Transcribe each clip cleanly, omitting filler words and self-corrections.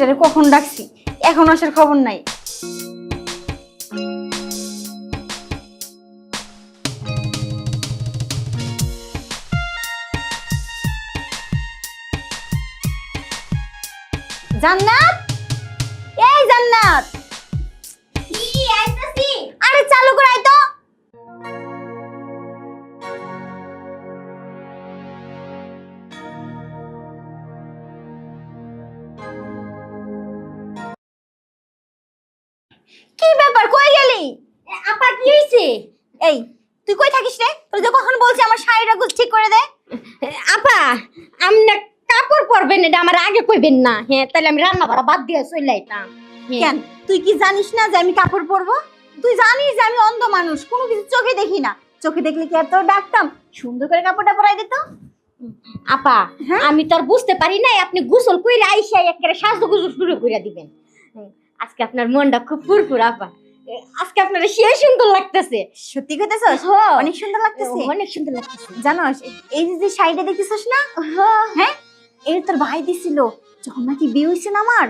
মেয়েটারে কখন ডাকছি, এখন আসার খবর নাই। জান্নাত, এই জান্নাত, আরে চালু করে আয় তো। কি ব্যাপার, কই গেলি? আপা কি হইছে? এই তুই কই থাকিস রে? তোর যে কখন বলছি আমার শাড়িটা ঠিক করে দে। আপা আমনে কাপড় পরবেন এটা আমার আগে কইবেন না। হ্যাঁ তাহলে আমি রান্না বাড়া বাদ দিয়ে চলে আইতাম। কেন তুই কি জানিস না যে আমি কাপড় পরবো? তুই জানিস যে আমি অন্ধ মানুষ, কোনো কিছু চোখে দেখি না। চোখে দেখলে কি আর তোর ডাকতাম? সুন্দর করে কাপড়টা পরাই দিত। আপা আমি তো আর বুঝতে পারি নাই আপনি গোসল কইরা আইসা একেবারে সাজগুজু শুরু কইরা দিবেন। আজকে আপনার মনটা খুব ফুরফুর আপা। আজকে আপনার সেই সুন্দর লাগতেছে। সত্যি কইতেছস? হ্যাঁ। অনেক সুন্দর লাগতেছে। অনেক সুন্দর লাগতেছে। জানোস এই যে শাড়িটা দেখতেছস না? হ্যাঁ, এই তোর ভাই দিছিল যখন নাকি বিয়ে হইছে না আমার,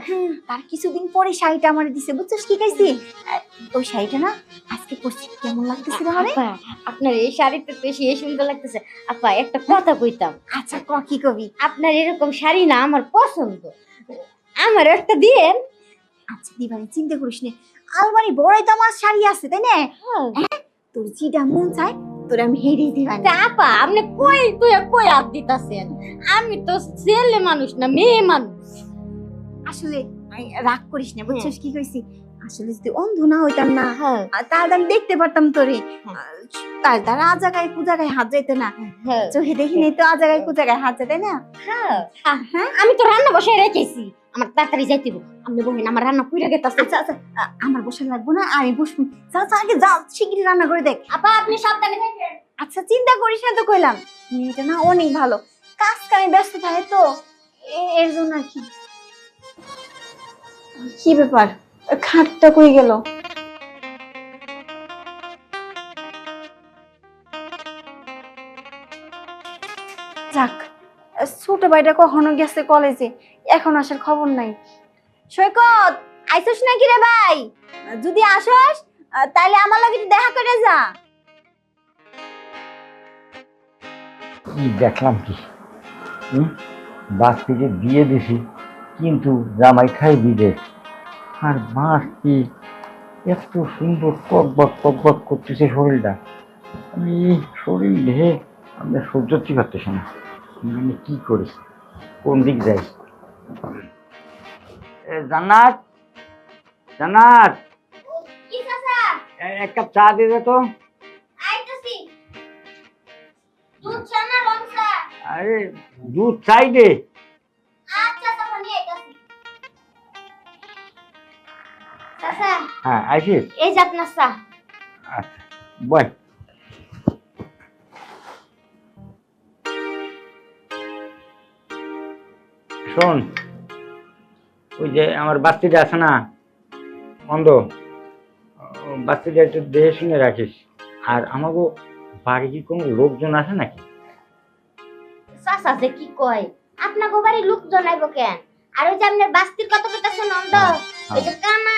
তার কিছুদিন পরে শাড়িটা আমার দিছে। বুঝছস কি কইছি? ওই শাড়িটা না আজকে পরছি, কেমন লাগতেছে রে মানে? আপা আপনার এই শাড়িটা তো সেই সুন্দর লাগতেছে। আপা একটা কথা কইতাম। আচ্ছা ক, কি কবি? আপনার এরকম শাড়ি না আমার পছন্দ, আমার একটা দিয়েন। আচ্ছা দিবানি, চিন্তা করিস না, আলমারি বড়াই তো আমার শাড়ি আছে, তাই না? তোর যেটা মন চায় তোর আমি হেরে দিবানি। আপা আপনি কই তুই কই আপ দিতাছেন? আমি তো ছেলে মানুষ না মেয়ে মানুষ। আসলে রাগ করিস না, বুঝছিস কি কইছি? আসলে যদি অন্ধ না হইতাম না, হ্যাঁ তাহলে আমি দেখতে পারতাম তোরে। তার দ্বারা আ জায়গায় কু জায়গায় হাত যাইতে না। হ্যাঁ চোখে দেখিনি তো আ জায়গায় কু জায়গায় হাত যায়, তাই না? হ্যাঁ আমি তো রান্না বসায় রেখেছি, আমার তাড়াতাড়ি যাইতে হবে। আপনি বলেন আমার রান্না কইরা গেতাছে। আচ্ছা আচ্ছা, আমার বসে লাগবো না, আমি বসবো। যা যা, আগে যা, শিগগিরই রান্না করে দেখ। আপা আপনি সাবধানে থাকেন। আচ্ছা চিন্তা করিস না তো, কইলাম মেয়েটা না অনেক ভালো, কাজ কামে ব্যস্ত থাকে তো এর জন্য আর কি। কি ব্যাপার, খাটটা কই গেল? যাক, ছোট ভাইটা কখনো গেছে কলেজে, এখন আসার খবর নাই। সৈকত, আইছস নাকি রে ভাই? যদি আসস তাহলে আমার লগে একটু দেখা করে যা। কি দেখলাম কি, বাস্তিকে দিয়ে দিছি কিন্তু জামাই খাই বিদেশ। আর বাস্তি এত সুন্দর টকবক করতেছে শরীরটা, আমি শরীর দেহে আমি সহ্য করতে পারতেছি না। আমি কি করি, কোন দিক যাই? জান্নাত, জান্নাত, কি চাচা? এক কাপ চা দিয়ে দে তো। আইতাছি। দুধ চা না রং চা? আরে দুধ চাই দে। আচ্ছা চাচা নিয়ে আইতাছি। চাচা হ্যাঁ আইসিস? এই যে আপনার চা। আচ্ছা বল। শোন, ওই যে আমার বাচ্চাটা আছে না অন্ধ, বাচ্চাটা একটু দেখে শুনে রাখিস। আর আমাকে বাড়ি কি কোনো লোকজন আছে নাকি? চাচা যে কি কয়, আপনাকে বাড়ি লোকজন আইব কেন? আর ওই যে আপনার বাস্তির কথা কইতাছেন অন্ধ, ওই যে কানা,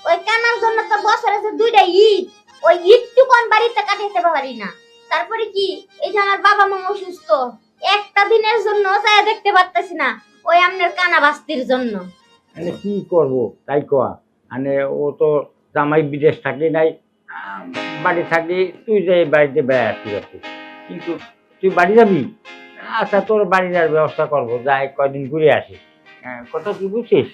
ওই কানার জন্য তো বছরে যে দুইটা ঈদ, ওই ঈদটু কোন বাড়িতে কাটাইতে পারি না। তারপরে কি এই যে আমার বাবা মা অসুস্থ, একটা দিনের জন্য চাই দেখতে পারতেছি না, ওই আপনার কানা বাস্তির জন্য। মানে কি করবো তাই কয়া, মানে ও তো জামাই বিদেশ থাকলে নাই, বাড়ি থাকলে তুই যে বাড়িতে বেড়াচ্ছি যাচ্ছিস, কিন্তু তুই বাড়ি যাবি। আচ্ছা তোর বাড়ি যাওয়ার ব্যবস্থা করবো, যাই কয়দিন ঘুরে আসিস। কথা কি বুঝছিস?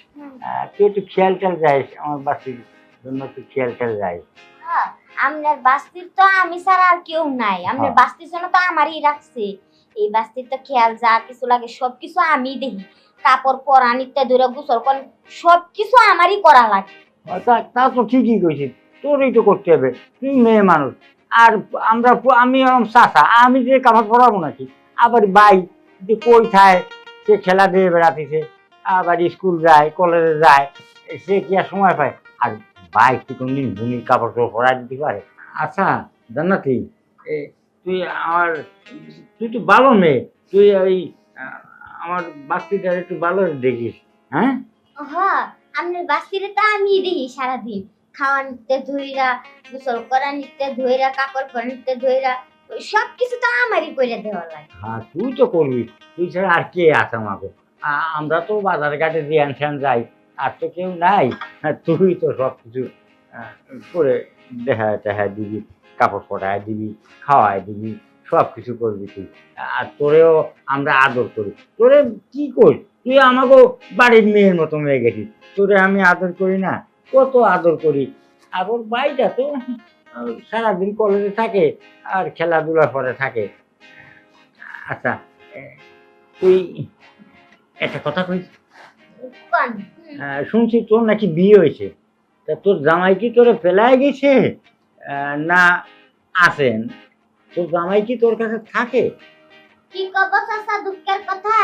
তুই একটু খেয়াল টেয়াল যাইস, আমার বাচ্চার জন্য একটু খেয়াল টেয়াল যাইস। হ্যাঁ, আপনার বাস্তির তো আমি ছাড়া আর কেউ নাই, আপনার বাস্তির জন্য তো আমারই রাখছে। এই বাস্তির তো খেয়াল যা কিছু লাগে সবকিছু আমি দেখি, কাপড় পরা নিত্যা দূরে গোসল কর সবকিছু আমারই করা লাগে। তা তো ঠিকই কইছিস, তোরই তো করতে হবে, তুই মেয়ে মানুষ। আর আমি চাষা, আমি যে কাপড় পরাবো নাকি? আবার ভাই যে কই খায়, সে খেলা দিয়ে বেড়াতেছে, আবার স্কুল যায় কলেজে যায়, সে কি আর সময় পায়? আর ভাই কি কোনদিন ভূমির কাপড় চোপড় পরাই দিতে পারে? আচ্ছা জান্নাতি, তুই আমার, তুই তো ভালো মেয়ে, তুই ওই আমার বাচ্চাটার একটু ভালো দেখিস। হ্যাঁ হ্যাঁ, আপনার বাস্তিরে তো আমি দেখি সারাদিন খাওয়া নিতে ধইরা, গোসল করা নিতে ধইরা, কাপড় পরা নিতে ধইরা, ওই সব কিছু তো আমারই করে দেওয়া লাগে। হ্যাঁ তুই তো করবি, তুই ছাড়া আর কে আছে আমাকে? আমরা তো বাজার ঘাটে দিয়ে আনসান যাই, আর তো কেউ নাই। তুই তো সব কিছু করে দেখা টেহা দিবি, কাপড় পরায় দিবি, খাওয়ায় দিবি, সব কিছু করবি তুই। আর তোরেও আমরা আদর করি। তোরে কি করি, তুই আমাকে বাড়ির মেয়ের মতো হয়ে গেছিস। তোরে আমি আদর করি না? কত আদর করি। আর ওর ভাইটা তো সারাদিন কলেজে থাকে আর খেলাধুলা করে থাকে। আচ্ছা, তুই একটা কথা কই, কোন? শুনছি তোর নাকি বিয়ে হয়েছে, তা তোর জামাই কি তোরে ফেলায় গেছে না আছেন? তোর জামাই কি তোর কাছে থাকে? কি কব চাচা, দুঃখের কথা,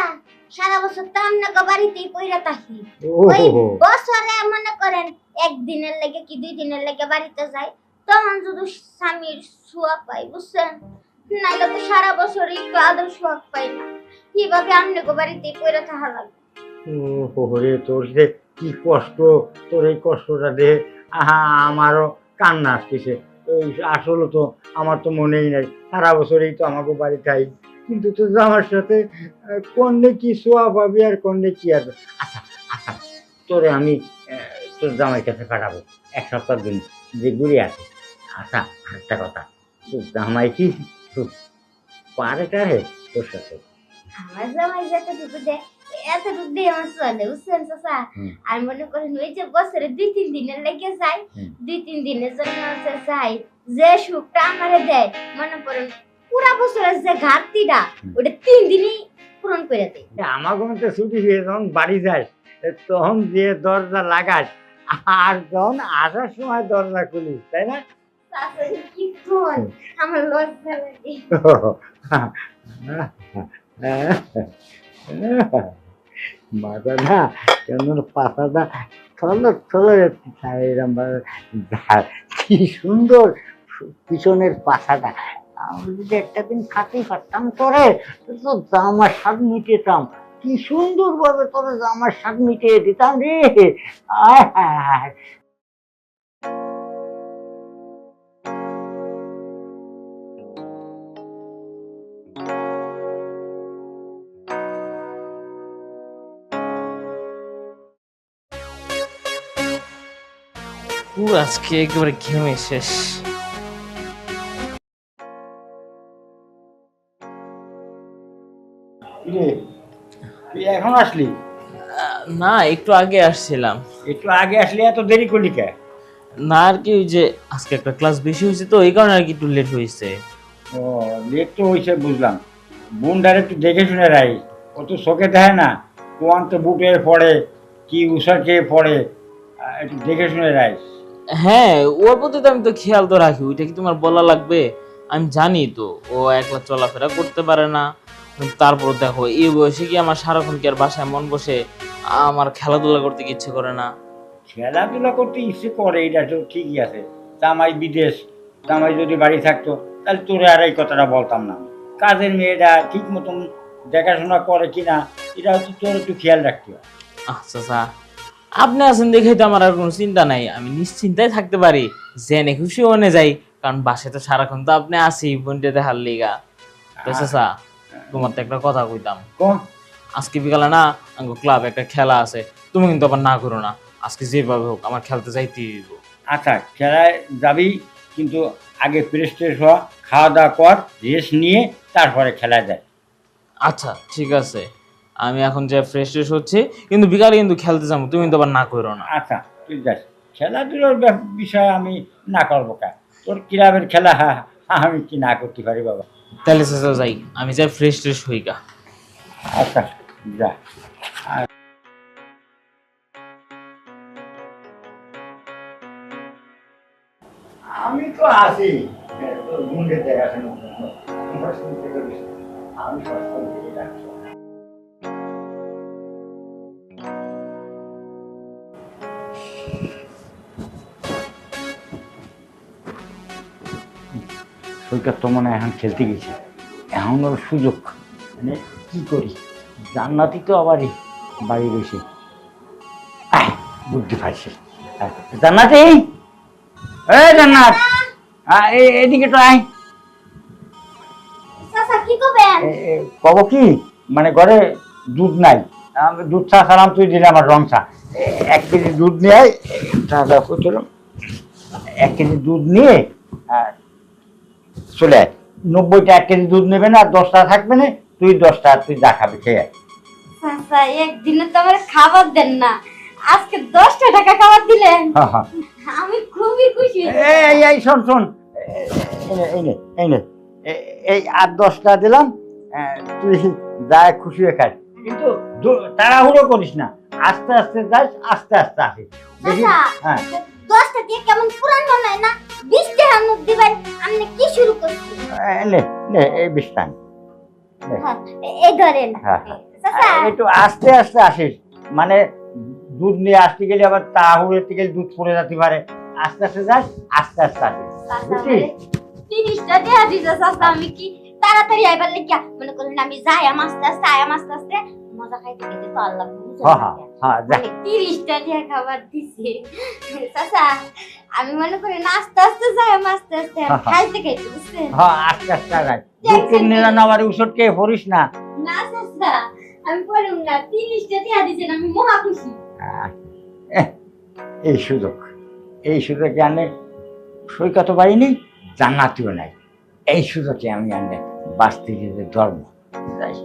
সারা বছর তো আপনাকে বাড়িতেই পইরা থাকি। ওই ও বছরে মনে করেন একদিনের লেগে কি 2 দিনের লেগে বাড়িতে যাই, তখন যদি স্বামীর সোয়াগ পাই, বুঝছেন? নাইলে তো সারা বছরই একটু আদর সোয়াগ পাই না। কিভাবে আপনাকে বাড়িতেই পইরা থাকা লাগে। রে, তোর যে কি কষ্ট, তোর এই কষ্টটা দে আমারও কান্না আসতেছে। আসলে তো আমার তো মনেই নাই, সারা বছরই তো আমাকে বাড়ি খাই, কিন্তু তোর আমার সাথে কোননে কি সোয়া পাবি আর কোননে কি আছে। আচ্ছা আচ্ছা, তোরে আমি তোর জামাই কাছে পাঠাবো 1 সপ্তাহ দিন, যে ঘুরে আছে। আচ্ছা আরেকটা কথা, তোর জামাই কি পারে টারে তোর সাথে? আমার জামাই যেতে ঢুকে দেয়, এত ঢুক দিয়ে আমার চলে, বুঝছেন চাচা? আর মনে করেন ওই যে বছরে 2-3 দিনের লেগে যায়, 2-3 দিনের জন্য হচ্ছে যাই, যে সুখটা আমারে দেয়, মনে করেন পুরা বছরের যে ঘাটতিটা ওটা 3 দিনই পূরণ করে দেয়। আমার মধ্যে ছুটি হয়ে যখন বাড়ি যাস তখন যে দরজা লাগাস, আর যখন আসার সময় দরজা খুলিস, তাই না? চাচা কি কোন, আমার লজ্জা লাগে। মাথা না কেমন পাতাটা চলো চলো এরম কি সুন্দর পিছনের পাশাটা। আমি যদি একটা দিন খাতেই পারতাম তোরে, তো জামার স্বাদ মিটেতাম। কি সুন্দর ভাবে তোরে জামার স্বাদ মিটিয়ে দিতাম রে। আয় হায় হায়। পুরো আজকে একেবারে ঘেমে শেষ। রে, তুই এখন আসলি? না, একটু আগে আসছিলাম। একটু আগে আসলি, এত দেরি করলি কে? না আর কি, ওই যে আজকে একটা ক্লাস বেশি হয়েছে তো এই কারণে আর কি একটু লেট হয়েছে। ও লেট তো হয়েছে বুঝলাম। বোনটার একটু দেখে শুনে রাই, ও তো চোখে দেয় না, কোয়ান তো বুটে পড়ে কি উষা খেয়ে পড়ে, একটু দেখে শুনে রাইস। হ্যাঁ, ওর প্রতি তো আমি তো খেয়াল তো রাখি, ওইটা কি তোমার বলা লাগবে? আমি জানি তো ও একলা চলাফেরা করতে পারে না। তারপর দেখো এই বয়সে কি আমার সারাক্ষণ কি আর বাসায় মন বসে? আমার খেলাধুলা করতে কি ইচ্ছে করে না? খেলাধুলা করতে ইচ্ছে করে, এটা তো ঠিকই আছে। জামাই বিদেশ, জামাই যদি বাড়ি থাকতো তাহলে তোরে আর এই কথাটা বলতাম না। কাজের মেয়েটা ঠিক মতন দেখাশোনা করে কিনা এটা হচ্ছে তোর একটু খেয়াল রাখতে হবে। আচ্ছা আচ্ছা, আপনি আছেন দেখেই তো আমার আর কোনো চিন্তা নাই, আমি নিশ্চিন্তায় থাকতে পারি, জেনে খুশি মনে যাই, কারণ বাসায় তো সারাক্ষণ তো আপনি আসি বোনটা দেখার লিগা। তো চাচা, তোমার তো একটা কথা কইতাম। আজকে বিকালে না আঙ্গো ক্লাব একটা খেলা আছে, তুমি কিন্তু আবার না করো না, আজকে যেভাবে হোক আমার খেলতে যাইতেই হইব। আচ্ছা খেলায় যাবি, কিন্তু আগে ফ্রেশ ট্রেশ হওয়া, খাওয়া দাওয়া কর, রেস্ট নিয়ে তারপরে খেলা যায়। আচ্ছা ঠিক আছে, আমি এখন যে ফ্রেশ ট্রেশ হচ্ছি, কিন্তু বিকালে কিন্তু খেলতে যাবো, তুমি কিন্তু আবার না করো না। আচ্ছা তুই যাস, খেলাধুলার বিষয়ে আমি না করবো কা? তোর ক্লাবের খেলা আমি কি না করতে পারি বাবা? তাহলে চাচা যাই, আমি যাই ফ্রেশ ট্রেশ হই গা। আচ্ছা যা। আমি তো আছি তোর গুন্ডে দেখাশোনার জন্য, আমি সবসময় দিকে রাখছি। সৈকত তো মনে হয় এখন খেলতে গেছে, এখন ওর সুযোগ, মানে কি করি, জান্নাতি তো আবারই বাড়ি বসে। বুদ্ধি পাইছি। জান্নাতি, জান্নাত, এদিকে তো আয়। চাচা কি করবেন? কব কি, মানে ঘরে দুধ নাই, আমি দুধ চা সালাম তুই দিলে আমার রং চা। 1 কেজি দুধ নিয়ে আয়। চাটা চলো, 1 কেজি দুধ নিয়ে চলে আয়। 90টা 1 কেজি দুধ নেবে না, আর 10টা থাকবে না, তুই 10টা তুই যা খাবি খেয়ে আয়। চাচা একদিনে তো আমার খাবার দেন না, আজকে 10টা টাকা খাবার দিলেন, হ্যাঁ হ্যাঁ, আমি খুবই খুশি। এই শোন শোন, এই নে এই 8-10টা দিলাম, তুই যা খুশি হয়ে খাস, কিন্তু তাড়াহুড়ো করিস না, আস্তে আস্তে যাস, আস্তে আস্তে আসিস। দেখি। চাচা হ্যাঁ, 10টা দিয়ে কেমন পুরান মনে হয় না, 20 টাকা নোট দিবেন, আপনি কি শুরু করছেন? নে নে এই বিস্তান। হ্যাঁ, এই ধরেন। হ্যাঁ, চাচা একটু আস্তে আস্তে আসিস, মানে দুধ নিয়ে আসতে গেলে আবার তাড়াহুড়ো থেকে দুধ পড়ে যেতে পারে। আস্তে আস্তে যাস, আস্তে আস্তে আসিস, বুঝছিস? 30টা দেয়া দিছে চাচা, আমি কি তাড়াতাড়ি আইবার লাগিয়া মনে করেন আমি যাই আস্তে আস্তে আস্তে আস্তে মজা খাইতে খেতে তো আল্লাহ বুঝে হ্যাঁ হ্যাঁ, যা। 30টা দিয়ে খাবার দিছে চাচা, আমি মনে করি না আস্তে আস্তে যাই আস্তে আস্তে খাইতে খাইতে বুঝছেন? হ্যাঁ, আস্তে আস্তে যাই, দুধ নিয়ে না আবার ওষুধ খেয়ে পড়িস না। না চাচা আমি পড়ুম না, 30টা দিয়ে দিছেন, আমি মহা খুশি। এই সুযোগে আনে সৈকত পাইনি, জান্নাতিও নাই, এই সুযোগে আমি আনে বাঁচতে যেতে ধর্ম যাই।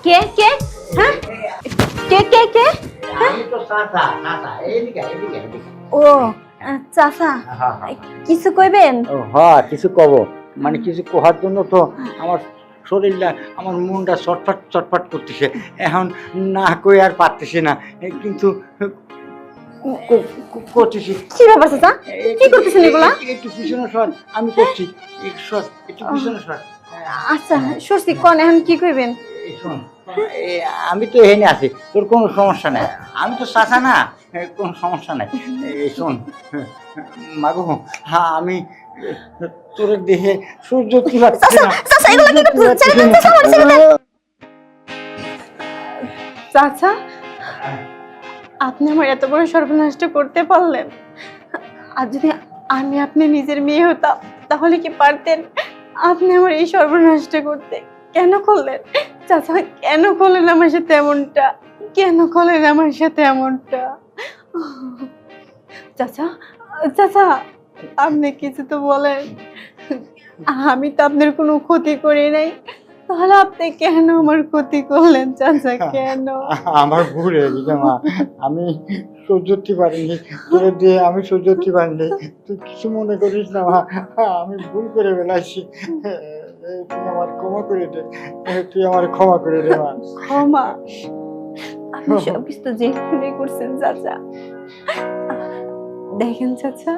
কে কে? হ্যাঁ, কে কে কে? আমি তো চাচা, এদিকে এদিকে এদিকে। ও চাচা, হ্যাঁ হ্যাঁ, কিছু কইবেন? হ্যাঁ কিছু কব, মানে কিছু কোহার জন্য তো আমার শরীরটা, আমার মনটা চটফট চটফট করতেছে, এখন না কই আর পারতেছি না, কিন্তু করতেছি। কি ব্যাপার চাচা, কি করতেছেন এগুলা? একটু পিছনে সর, আমি করছি, একটু পিছনে সর। আচ্ছা সরছি, কোন এখন কি কইবেন? এই শোন, আমি তো এখানে আছি, তোর কোনো সমস্যা নাই, আমি তো চাচা না, কোনো সমস্যা নাই। এই শোন মাগো, হ্যাঁ আমি তোর দেহে সূর্য কি পাচ্ছি না। চাচা, আপনি আমার এত বড় সর্বনাশটা করতে পারলেন, আর যদি আমি আপনি নিজের মেয়ে হতাম তাহলে কি পারতেন আপনি আমার এই সর্বনাশটা করতে? কেন করলেন চাচা, কেন করলেন আমার সাথে এমনটা? কেন করলেন আমার সাথে এমনটা? চাচা চাচা, আপনি কিছু তো বলেন, আমি তো আপনার কোনো ক্ষতি করি নাই, তাহলে আপনি কেন আমার ক্ষতি করলেন চাচা, কেন? আমার ভুল হয়ে গেছে মা, আমি সহ্য করতে পারিনি, তোর দিয়ে আমি সহ্য করতে পারিনি, তুই কিছু মনে করিস না মা, আমি ভুল করে বেলাইছি, তুই আমার ক্ষমা করে দে, তুই আমার ক্ষমা করে দে মা। ক্ষমা? আপনি সব কিছু তো যে করছেন চাচা। দেখেন চাচা,